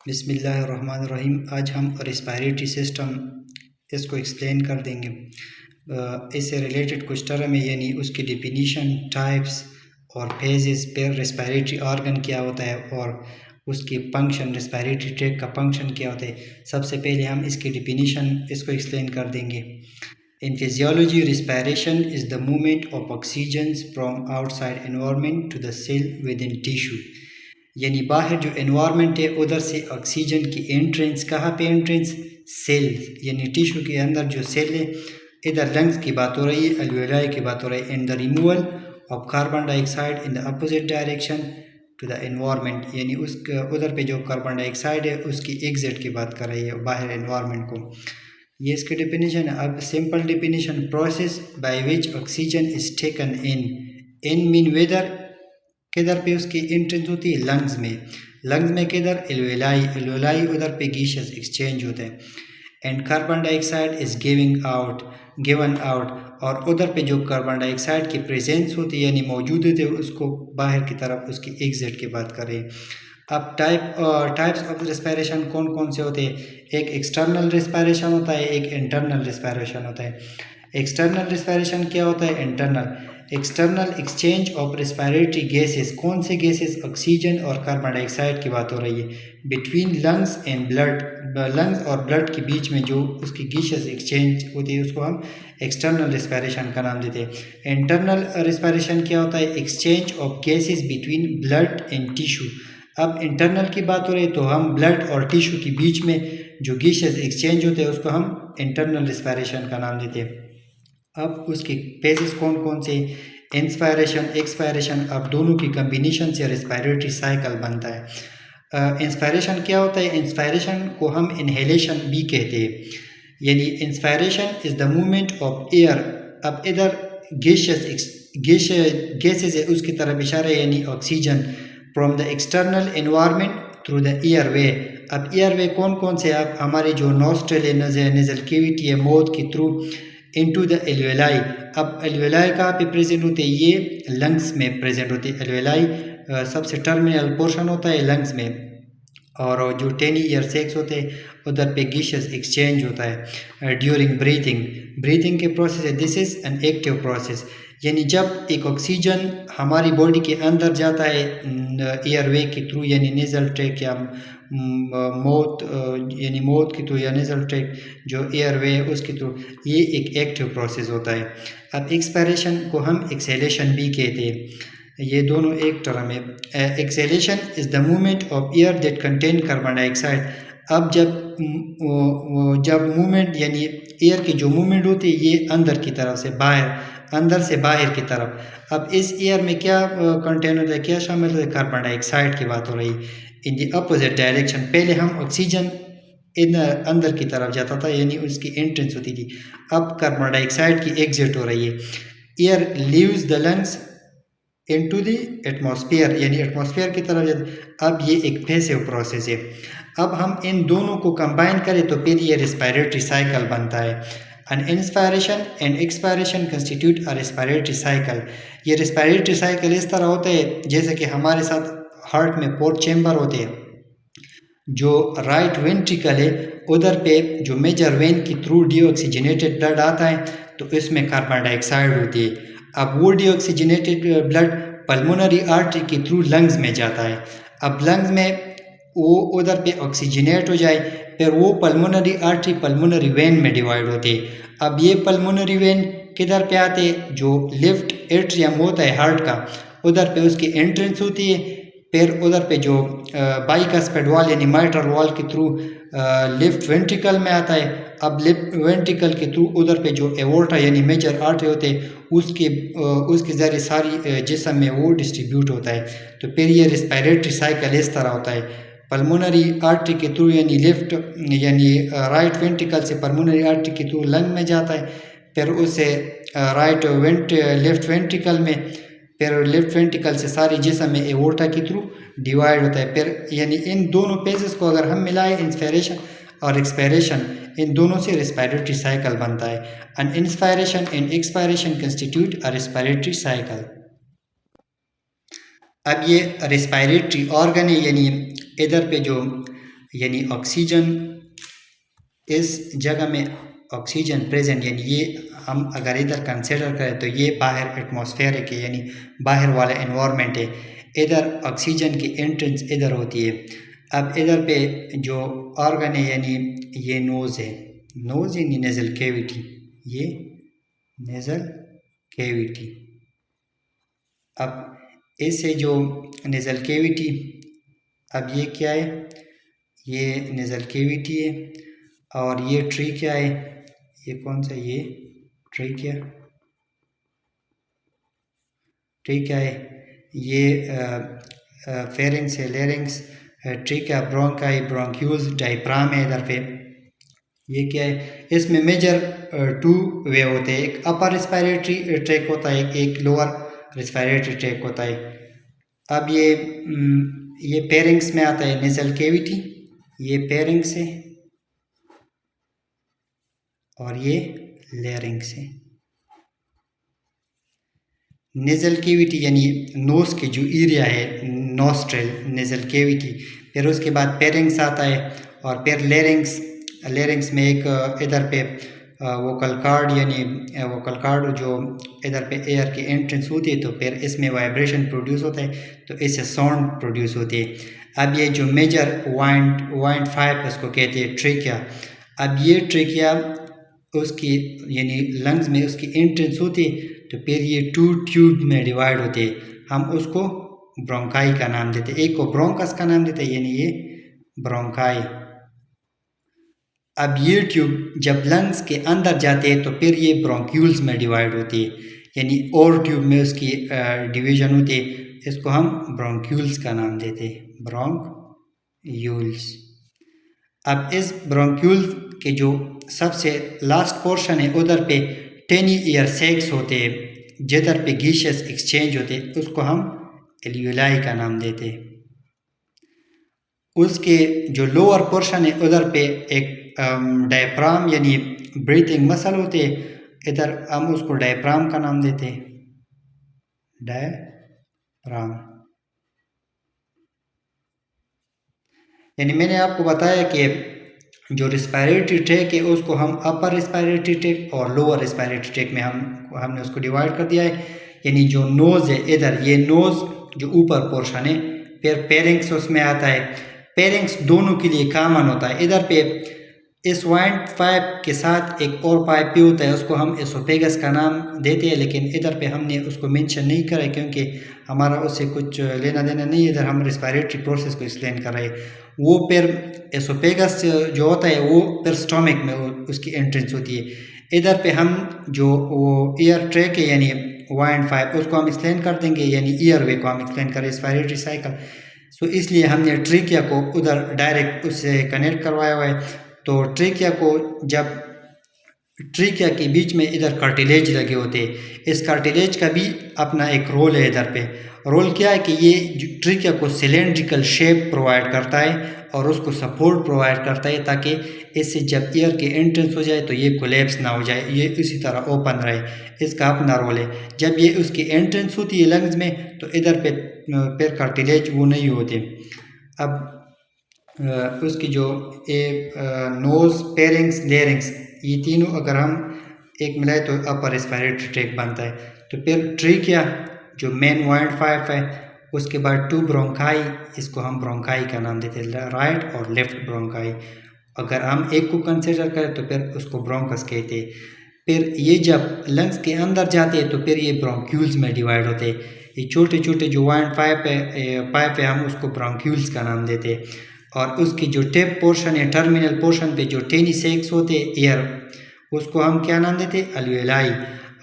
बिस्मिल्लाहिर्रहमानिर्रहीम। आज हम रेस्पिरेटरी सिस्टम इसको एक्सप्लेन कर देंगे। इससे रिलेटेड कुछ टर्म है, यानी उसकी डिफिनीशन, टाइप्स और फेजेस, फिर रेस्पिरेटरी ऑर्गन क्या होता है और उसकी फंक्शन, रेस्पिरेटरी ट्रैक्ट का फंक्शन क्या होता है। सबसे पहले हम इसकी डिफिनीशन इसको एक्सप्लेन कर देंगे। In physiology, respiration is the movement of oxygen from outside environment to the cell within tissue। यानी बाहर जो एनवायरनमेंट है उधर से ऑक्सीजन की एंट्रेंस, कहाँ पे एंट्रेंस? सेल, यानी टिश्यू के अंदर जो सेल है। इधर लंग्स की बात हो रही है, अल्वेलाई की बात हो रही है। And the removal of carbon dioxide in the opposite direction to the environment, यानी उस उधर पे जो कार्बन डाइऑक्साइड है उसकी एग्जिट की बात कर रही है बाहर एनवायरनमेंट को। ये इसकी डिफिनीशन है। अब simple definition, process by which oxygen is taken in mean weather, किधर पे उसकी एंट्रेंस होती है? लंग्स में। लंग्स में किधर? एल्वेलाई उधर पे गैसेस एक्सचेंज होते हैं। And carbon dioxide is given out, और उधर पे जो कार्बन डाइऑक्साइड की प्रेजेंस होती है यानी मौजूद होती है उसको बाहर की तरफ उसकी एग्जिट की बात करें। अब टाइप्स ऑफ रेस्पिरेशन कौन कौन से होते हैं? एक एक्सटर्नल रेस्पिरेशन होता है, एक इंटरनल रेस्पिरेशन होता है। एक्सटर्नल रेस्पिरेशन क्या होता है? External exchange of respiratory gases. कौन से गैसेस? ऑक्सीजन और कार्बन डाइऑक्साइड की बात हो रही है। Between lungs and blood, lungs और ब्लड के बीच में जो उसकी गैसेस एक्सचेंज होती है उसको हम एक्सटर्नल रेस्पिरेशन का नाम देते हैं। इंटरनल रेस्पिरेशन क्या होता है? Exchange of gases between blood and tissue. अब इंटरनल की बात हो रही है तो हम ब्लड और टिश्यू के बीच में जो गैसेस एक्सचेंज होते हैं उसको हम इंटरनल रेस्पिरेशन का नाम देते हैं। अब उसके फेजेस कौन कौन से? Inspiration, expiration. अब दोनों की कम्बिनेशन से रेस्पिरेटरी साइकिल बनता है। इंस्पायरेशन क्या होता है? इंस्पायरेशन को हम इनहेलेशन भी कहते हैं, यानी inspiration is the movement of air. अब इधर गैसेस है उसकी तरफ इशारा है, यानी oxygen, from the external environment through the air way. अब एयर वे कौन कौन से? अब हमारे जो नॉस्ट्रल है, नेजल कैविटी है, माउथ के थ्रू इनटू द एल्वेलाई। अब एल्वेलाई कहाँ पे प्रेजेंट होते हैं? ये लंग्स में प्रेजेंट होते हैं। एल्वेलाई सबसे टर्मिनल पोर्शन होता है लंग्स में, और जो टेनी ईयर सेक्स होते हैं उधर पे गैसेस एक्सचेंज होता है ड्यूरिंग ब्रीथिंग के प्रोसेस है। This is an active process, यानी जब एक ऑक्सीजन हमारी बॉडी के अंदर जाता है एयरवे के थ्रू, यानी नेजल ट्रैक या मौत, यानी मौत के थ्रू या नेजल ट्रैक जो एयरवे है उसके थ्रू, ये एक एक्टिव प्रोसेस होता है। अब एक्सपायरेशन को हम एक्सेलेशन भी कहते हैं। ये दोनों एक टर्म है। Acceleration is the movement of air that contain carbon dioxide. अब जब मूवमेंट यानी एयर की जो मूवमेंट होती है ये अंदर की तरफ से बाहर, अंदर से बाहर की तरफ। अब इस एयर में क्या कंटेन होता है, क्या शामिल होता है? कार्बन डाइऑक्साइड की बात हो रही है। इन द अपोजिट डायरेक्शन, पहले हम ऑक्सीजन इन अंदर की तरफ जाता था यानी उसकी एंट्रेंस होती थी, अब कार्बन डाइऑक्साइड की एग्जिट हो रही है। Air leaves the lungs into the atmosphere, यानी एटमॉस्फेयर की तरफ जाता। अब ये एक पैसिव प्रोसेस है। अब हम इन दोनों को कंबाइन करें तो फिर ये रेस्पिरेटरी साइकिल बनता है। N inspiration and expiration constitute a respiratory cycle. ये रेस्पिरेटरी साइकिल इस तरह होता है जैसे कि हमारे साथ हार्ट में 4 चैम्बर होते हैं। जो राइट वेंट्रिकल है उधर पे जो मेजर वेन के थ्रू डीऑक्सीजनेटेड ब्लड आता है तो इसमें कार्बन डाइऑक्साइड होती है। अब वो डीऑक्सीजनेटेड ब्लड पल्मोनरी आर्टरी के थ्रू लंग्स में जाता है। अब लंग्स में वो उधर पे ऑक्सीजनेट हो जाए, फिर वो पल्मोनरी आर्टरी पल्मोनरी वेन में डिवाइड होती है। अब ये पल्मोनरी वेन किधर पे आते? जो लेफ्ट एट्रियम होता है हार्ट का उधर पे उसकी एंट्रेंस होती है। फिर उधर पे जो बाइकास्पेड वॉल यानी माइट्रल वॉल के थ्रू लेफ्ट वेंट्रिकल में आता है। अब लेफ्ट वेंट्रिकल के थ्रू उधर पे जो एवोर्टा यानी मेजर आर्टरी होते हैं उसके ज़रिए सारी जिस्म में वो डिस्ट्रीब्यूट होता है। तो फिर ये रेस्पिरेटरी साइकिल इस तरह होता है। पल्मोनरी आर्टरी के थ्रू यानी लेफ्ट यानी राइट वेंट्रिकल से पल्मोनरी आर्टरी के थ्रू लंग में जाता है, फिर उससे लेफ्ट वेंट्रिकल में, फिर लेफ्ट वेंट्रिकल से सारी जिस्म में एवोर्टा के थ्रू डिवाइड होता है। फिर यानी इन दोनों पेजेस को अगर हम मिलाएं, इंस्पायरेशन और एक्सपायरेशन, इन दोनों से रेस्पिरेटरी साइकिल बनता है। N inspiration and expiration constitute a respiratory cycle. अब ये रेस्पिरेटरी ऑर्गन है, यानी इधर पे जो यानी ऑक्सीजन इस जगह में ऑक्सीजन प्रेजेंट, यानी ये हम अगर इधर कंसिडर करें तो ये बाहर एटमॉस्फेरिक है, यानी बाहर वाला एनवायरनमेंट है। इधर ऑक्सीजन की एंट्रेंस इधर होती है। अब इधर पे जो ऑर्गन है यानी ये नोज़ है, नोज़ यानी नेज़ल कैविटी, ये नेज़ल कैविटी। अब इससे जो नेज़ल कैविटी, अब ये क्या है, ये नेज़ल कैविटी है और ये ट्रीकिया है। ये कौन सा, ये ट्रीकिया, ट्रीकिया है। ये फेरिंग्स है, लेरिंग्स, ट्रीकिया, ब्रोंकाई, ब्रोंक्यूल्स, डायफ्राम है इधर पे। ये क्या है, इसमें मेजर 2 वे होते हैं, एक अपर रेस्पिरेटरी ट्रैक होता है, एक लोअर रेस्पिरेटरी ट्रैक होता है। अब ये पेरिंग्स में आता है नेज़ल कैविटी, ये पेरिंग्स है और ये लेरिंग्स है। नेज़ल कैविटी यानी नोज़ की जो एरिया है, नोस्ट्रल, नेज़ल कैविटी, फिर उसके बाद पेरिंग्स आता है और फिर लेरिंग्स, लेरिंग्स में एक इधर पे वोकल कार्ड, यानी वोकल कार्ड जो इधर पे एयर की एंट्रेंस होती है, तो फिर इसमें वाइब्रेशन प्रोड्यूस होता है, तो इससे साउंड प्रोड्यूस होती है। अब ये जो मेजर वाइंड 5 इसको कहते हैं ट्रेकिया। अब ये ट्रेकिया उसकी यानी लंग्स में उसकी एंट्रेंस होती है, तो फिर ये 2 ट्यूब में डिवाइड होते हैं। हम उसको ब्रोंकाई का नाम देते हैं, एक को ब्रोंकस का नाम देते हैं, यानी ये ब्रोंकाई। अब ये ट्यूब जब लंग्स के अंदर जाते हैं तो फिर ये ब्रोंक्यूल्स में डिवाइड होती है, यानी और ट्यूब में उसकी डिवीजन होती है, इसको हम ब्रोंक्यूल्स का नाम देते हैं, ब्रोंक्यूल्स। अब इस ब्रोंक्यूल्स के जो सबसे लास्ट पोर्शन है उधर पे टेनी ईयर सैक्स होते हैं, जिधर पे गैसियस एक्सचेंज होते हैं, उसको हम एल्यूलाई का नाम देते हैं। उसके जो लोअर पोर्शन है उधर पे एक डायफ्राम यानी ब्रीथिंग मसल होते हैं, इधर हम उसको डायफ्राम का नाम देते हैं, डायफ्राम। यानी मैंने आपको बताया कि जो रिस्पायरेटरी ट्रैक है उसको हम अपर रिस्पायरेटरी ट्रैक और लोअर रिस्पायरेटरी ट्रैक में हमने उसको डिवाइड कर दिया है। यानी जो नोज़ है इधर, ये नोज़ जो ऊपर पोर्शन है, फिर पेरिंग्स उसमें आता है। पेरिंग्स दोनों के लिए कॉमन होता है। इधर पे इस वाइंड 5 के साथ एक और पाइप भी होता है, उसको हम एसोफेगस का नाम देते हैं, लेकिन इधर पे हमने उसको मेंशन नहीं करा है क्योंकि हमारा उससे कुछ लेना देना नहीं है। इधर हम रिस्पायरेटरी प्रोसेस को एक्सप्लेन कर रहे हैं। वो फिर एसोफेगस जो होता है वो फिर स्टोमक में उसकी एंट्रेंस होती है। इधर पे हम जो वो एयर ट्रैक है यानी वाइंड 5 उसको हम एक्सप्लेन कर देंगे, यानी ईयर वे को हम एक्सप्लेन करें, रेस्पिरेटरी साइकिल। सो इसलिए हमने ट्रेकिया को उधर डायरेक्ट उससे कनेक्ट करवाया हुआ है। तो ट्रेकिया को जब ट्रेकिया के बीच में इधर कार्टिलेज लगे होते हैं, इस कार्टिलेज का भी अपना एक रोल है। इधर पे रोल क्या है कि ये ट्रेकिया को सिलेंड्रिकल शेप प्रोवाइड करता है और उसको सपोर्ट प्रोवाइड करता है, ताकि इससे जब एयर की एंट्रेंस हो जाए तो ये कोलैप्स ना हो जाए, ये इसी तरह ओपन रहे। इसका अपना रोल है। जब ये उसकी एंट्रेंस होती है लंग्स में तो इधर पे फिर कार्टिलेज वो नहीं होते। अब उसकी जो एक नोज़, पेरिंग्स, लेरिंग्स, ये तीनों अगर हम एक मिलाए तो अपर रेस्पिरेटरी ट्रैक बनता है। तो फिर ट्रेकिया जो मेन वाइंड 5 है, उसके बाद 2 ब्रोंकाई, इसको हम ब्रोंकाई का नाम देते हैं, राइट और लेफ्ट ब्रोंकाई। अगर हम एक को कंसिडर करें तो फिर उसको ब्रोंकस कहते हैं। फिर ये जब लंग्स के अंदर जाते हैं तो फिर ये ब्रोंक्यूल्स में डिवाइड होते हैं। ये छोटे छोटे जो वाइंड 5 है हम उसको ब्रोंक्यूल्स का नाम देते हैं। और उसकी जो टिप पोर्शन है, टर्मिनल पोर्शन पे जो टेनी सेक्स होते हैं एयर, उसको हम क्या नाम देते हैं, अल्वेलाई।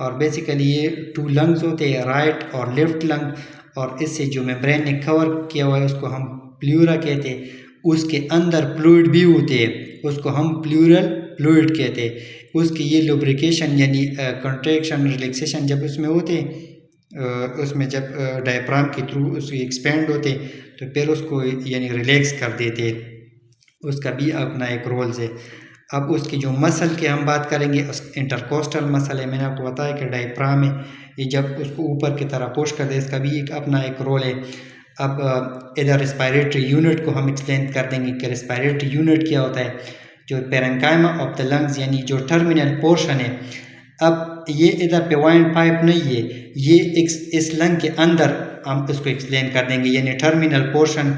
और बेसिकली ये 2 लंग्स होते हैं, राइट और लेफ्ट लंग, और इससे जो मेम्ब्रेन ने कवर किया हुआ है उसको हम प्लूरा कहते हैं। उसके अंदर फ्लूइड भी होते हैं, उसको हम प्लूरल फ्लूइड कहते हैं। उसकी ये लुब्रिकेशन यानी कंट्रैक्शन, रिलैक्सेशन जब उसमें होते हैं, उसमें जब डायफ्राम के थ्रू उसकी एक्सपेंड होते तो फिर उसको यानी रिलैक्स कर देते, उसका भी अपना एक रोल्स है। अब उसकी जो मसल की हम बात करेंगे, इंटरकोस्टल मसल है, मैंने आपको बताया कि डायफ्राम है, ये जब उसको ऊपर की तरफ पुश कर दे इसका भी एक अपना एक रोल है। अब इधर रेस्पिरेटरी यूनिट को हम एक्सप्लेन कर देंगे कि रेस्पिरेटरी यूनिट क्या होता है। जो पेरेन्काइमा ऑफ द लंग्स यानी जो टर्मिनल पोर्शन है, अब ये इधर पे वाइंड पाइप नहीं है, ये इस लंग के अंदर हम इसको एक्सप्लेन कर देंगे। यानी टर्मिनल पोर्शन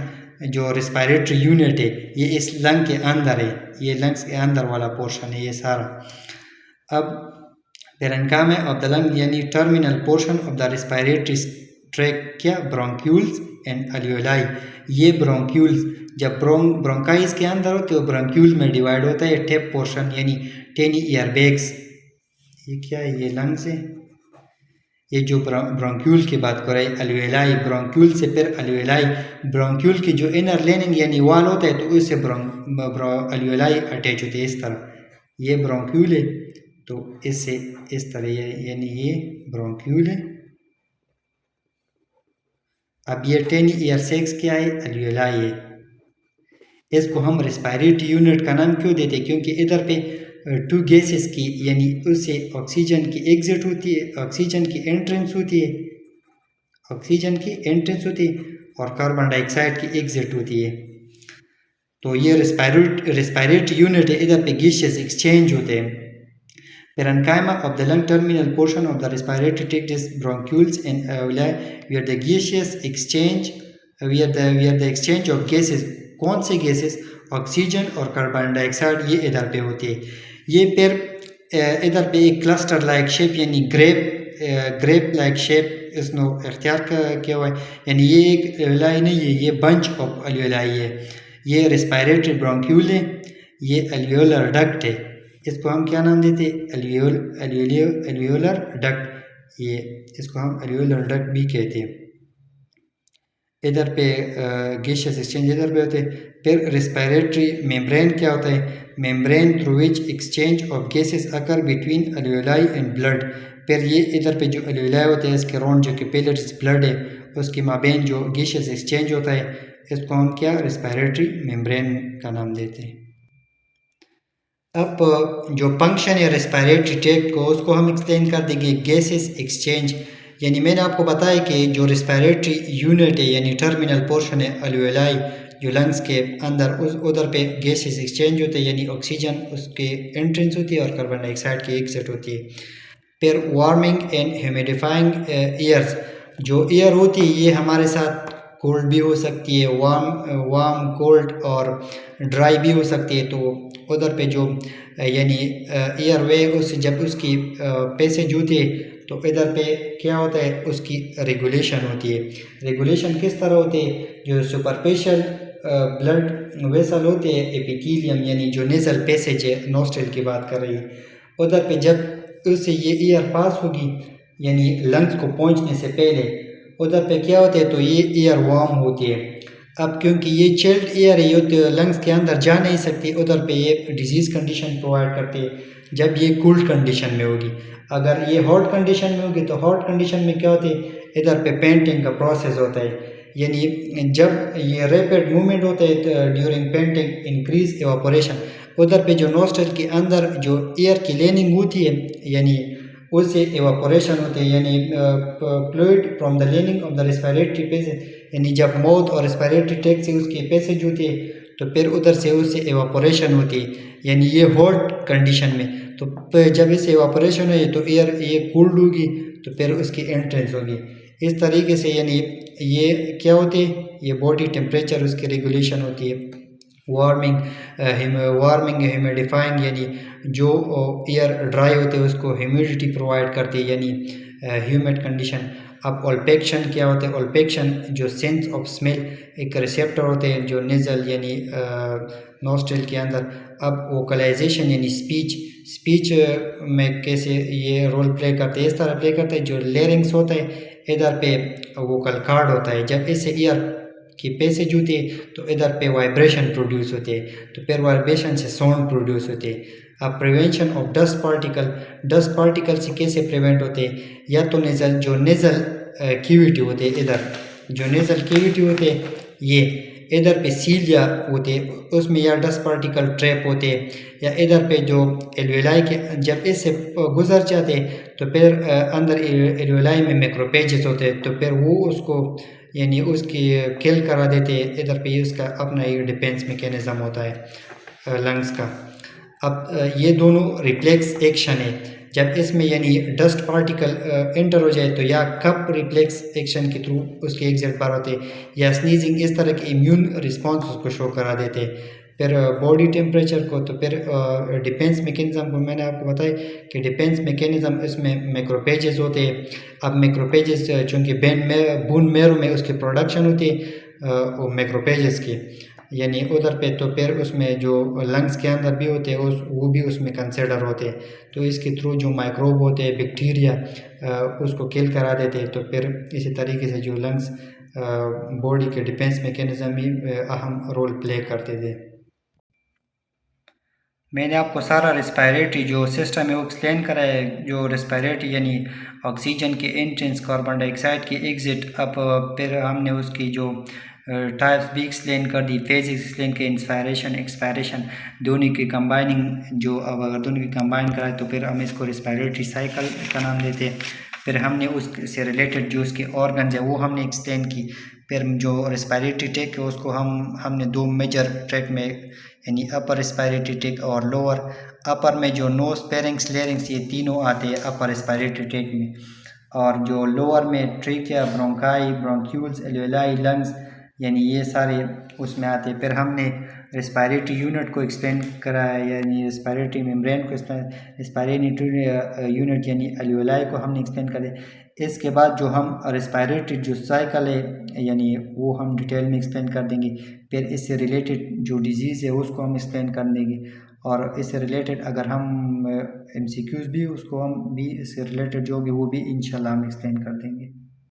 जो रेस्पिरेटरी यूनिट है ये इस लंग के अंदर है, ये लंग्स के अंदर वाला पोर्शन है ये सारा। अब पेरेन्काइमा ऑफ द लंग यानी terminal portion of the respiratory tract क्या, ब्रोंक्यूल्स एंड अल्वियोलाई। ये ब्रोंक्यूल्स जब ब्रोंकाइज के अंदर होते हैं तो ब्रोंक्यूल में डिवाइड होता है टेप पोर्शन यानी टेनी ईयर बैग्स। ये क्या है, ये लंग्स है। ये जो ब्रोंक्यूल की बात कर रहे हैं अल्वियोलाई, ब्रोंक्यूल से फिर अल्वियोलाई, ब्रोंक्यूल की जो इनर लाइनिंग यानी वॉल होता है तो उससे अल्वियोलाई अटैच होते हैं इस तरह। ये ब्रोंक्यूल है तो इससे इस तरह यानी ये ब्रोंक्यूल है। अब ये टेनी ईयर सेक्स क्या है, अल्वियोलाई है। इसको हम रेस्पिरेटरी यूनिट का नाम क्यों देते हैं, क्योंकि इधर पे टू गैसेस की यानी उससे ऑक्सीजन की एग्जिट होती है, ऑक्सीजन की एंट्रेंस होती है, ऑक्सीजन की एंट्रेंस होती है और कार्बन डाइऑक्साइड की एग्जिट होती है। तो ये रेस्पिरेटरी यूनिट है, इधर पे गैसेस एक्सचेंज होते हैं। Parenchyma of the lung terminal portion of the respiratory tract is bronchioles and alveoli where the gaseous exchange where the exchange of gases, कौन से gases, ऑक्सीजन और कार्बन डाइऑक्साइड ये इधर पे होती है। ये फिर इधर पे एक क्लस्टर लाइक शेप यानी ग्रेप लाइक शेप इसने इख्तियार किया हुआ है। यानी ये एक एल्वियोलाई नहीं है, ये बंच ऑफ एल्वियोलाई है। ये रेस्पिरेटरी ब्रोंक्यूल है, ये एल्वियोलर डक्ट है। इसको हम क्या नाम देते, एल्वियोलर डक्ट। ये इसको हम एल्वियोलर डक्ट भी कहते हैं। इधर पे गैसियस एक्सचेंज इधर पे होते हैं। फिर रेस्पिरेटरी मेम्ब्रेन क्या होता है, membrane through which exchange of gases occur between alveoli and blood. फिर ये इधर पे जो एल्वियोलाई होते हैं इसके राउंड जो कैपिलरीज ब्लड है उसके माबेन जो गैसियस एक्सचेंज होता है इसको हम क्या, रेस्पिरेटरी मेम्ब्रेन का नाम देते हैं। अब जो फंक्शन है रेस्पिरेटरी ट्रैक्ट को उसको हम एक्सप्लेन कर देंगे गैसेस एक्सचेंज। यानी मैंने आपको बताया कि जो रेस्पिरेटरी यूनिट है यानी टर्मिनल पोर्शन है एल्वियोलाई जो लंग्स के अंदर उधर पे गैसेस एक्सचेंज होते हैं यानी ऑक्सीजन उसके एंट्रेंस होती है और कार्बन डाइऑक्साइड की एग्जिट होती है। फिर वार्मिंग एंड ह्यूमिडिफाइंग एयर्स, जो एयर होती है ये हमारे साथ कोल्ड भी हो सकती है, वार्म कोल्ड और ड्राई भी हो सकती है। तो उधर पे जो यानी एयर वे उस जब उसकी पैसेज होती है तो इधर पे क्या होता है, उसकी रेगुलेशन होती है। रेगुलेशन किस तरह होती है, जो सुपरफिशियल ब्लड वेसल होते हैं एपिथेलियम यानी जो नेजल पैसेज है, नोस्ट्रिल की बात कर रही है, उधर पे जब उससे ये एयर पास होगी यानी लंग्स को पहुंचने से पहले उधर पे क्या होता है तो ये एयर वार्म होती है। अब क्योंकि ये चिल्ड एयर है ये तो लंग्स के अंदर जा नहीं सकती, उधर पे ये डिजीज़ कंडीशन प्रोवाइड करती है जब ये कूल्ड कंडीशन में होगी। अगर ये हॉट कंडीशन में होगी तो हॉट कंडीशन में क्या होती है, इधर पे पेंटिंग का प्रोसेस होता है। यानी जब ये रैपिड मूवमेंट होता है ड्यूरिंग पेंटिंग इंक्रीज एवापोरेशन, उधर पे जो नोस्ट्रल के अंदर जो एयर की लेनिंग होती है यानी उससे एवापोरेशन होते हैं यानी fluid from the lining of the respiratory passage, यानी जब माउथ और रेस्पिरेटरी ट्रैक्ट से उसकी पैसेज होती है तो फिर उधर से उससे एवापोरेशन होती है यानी ये हॉट कंडीशन में। तो जब इससे एवापोरेशन है तो एयर ये कूल्ड होगी तो फिर उसकी एंट्रेंस होगी। इस तरीके से यानी ये क्या होती है, ये बॉडी टेम्परेचर उसकी रेगुलेशन होती है। वार्मिंग ह्यूमिडिफाइंग यानी जो एयर ड्राई होते हैं उसको ह्यूमिडिटी प्रोवाइड करती है यानी ह्यूमिड कंडीशन। अब ओल्फैक्शन क्या होता है, ओल्फैक्शन जो सेंस ऑफ स्मेल एक रिसेप्टर होते हैं जो नेजल यानी नोस्ट्रिल के अंदर। अब वोकलाइजेशन यानी स्पीच में कैसे ये रोल प्ले करते हैं, इस तरह प्ले करते हैं जो लेरिंग्स होता है इधर पे वोकल कार्ड होता है, जब इससे ईयर की पैसेज होती है तो इधर पे वाइब्रेशन प्रोड्यूस होते हैं तो फिर वाइब्रेशन से साउंड प्रोड्यूस होते हैं। अब प्रिवेंशन ऑफ डस्ट पार्टिकल से कैसे प्रिवेंट होते हैं, या तो नेजल कैविटी होते हैं, इधर जो नेजल कैविटी होते हैं ये इधर पे सीलिया होते हैं उसमें या डस्ट पार्टिकल ट्रैप होते हैं, या इधर पे जो एल्वियोलाई के जब इससे गुजर जाते हैं तो फिर अंदर एल्वियोलाई में मैक्रोपेजेस होते हैं तो फिर वो उसको यानी उसकी किल करा देते हैं। इधर पे उसका अपना एक डिफेंस मैकेनिज़्म होता है लंग्स का। अब ये दोनों रिफ्लेक्स एक्शन है। जब इसमें यानी डस्ट पार्टिकल एंटर हो जाए तो या कब रिफ्लेक्स एक्शन के थ्रू उसके एग्जिट बाहर होते या स्नीजिंग, इस तरह के इम्यून रिस्पॉन्स उसको शो करा देते। फिर बॉडी टेम्परेचर को, तो फिर डिफेंस मैकेनिज़्म को मैंने आपको बताया कि डिफेंस मैकेनिज़्म इसमें मैक्रोपेजेस होते हैं। अब मैक्रोपेजेस चूँकि बोन मेरो में उसकी प्रोडक्शन होती है वो मैक्रोपेजेस की, यानी उधर पे तो फिर उसमें जो लंग्स के अंदर भी होते हैं वो भी उसमें कंसिडर होते हैं। तो इसके थ्रू जो माइक्रोब होते हैं, बैक्टीरिया, उसको किल करा देते हैं। तो फिर इसी तरीके से जो लंग्स बॉडी के डिफेंस मैकेनिज़्म में अहम रोल प्ले करते थे। मैंने आपको सारा रेस्पिरेटरी जो सिस्टम है वो एक्सप्लेन करा है। जो रेस्पिरेटरी यानी ऑक्सीजन के एंट्रेंस, कार्बन डाइऑक्साइड की एग्ज़िट। अब फिर हमने उसकी जो टाइप्स भी एक्सप्लेन कर दी, फेज एक्सप्लेन के, इंस्पायरेशन एक्सपायरेशन, दोनों की कंबाइनिंग। जो अब अगर दोनों की कंबाइन कराए तो फिर हम इसको रेस्पिरेटरी साइकिल का नाम देते हैं। फिर हमने उससे रिलेटेड जो उसके ऑर्गन्स है वो हमने एक्सप्लेन की। फिर जो रेस्पिरेटरी ट्रैक है उसको हमने दो मेजर ट्रैक में, यानी अपर रेस्पिरेटरी ट्रैक और लोअर। अपर में जो नोज, फेरिंक्स, लेरिंक्स, ये तीनों आते हैं अपर रेस्पिरेटरी ट्रैक में। और जो लोअर में trachea, bronchi, bronchioles, alveoli, lungs, यानी ये सारे उसमें आते हैं। फिर हमने रेस्पिरेटरी यूनिट को एक्सप्लेन करा है, यानी रेस्पिरेटरी मेम्ब्रेन को एक्सप्लेन, रेस्पिरेटरी यूनिट यानी एल्वेलाई को हमने एक्सप्लेन कर दिया। इसके बाद जो हम रेस्पिरेटरी जो साइकिल है यानी वो हम डिटेल में एक्सप्लेन कर देंगे। फिर इससे रिलेटेड जो डिजीज़ है उसको हम एक्सप्लेन कर देंगे। और इससे रिलेटेड अगर हम MCQs भी उसको हम भी इससे रिलेटेड जो भी वो भी इंशाल्लाह हम एक्सप्लेन कर देंगे।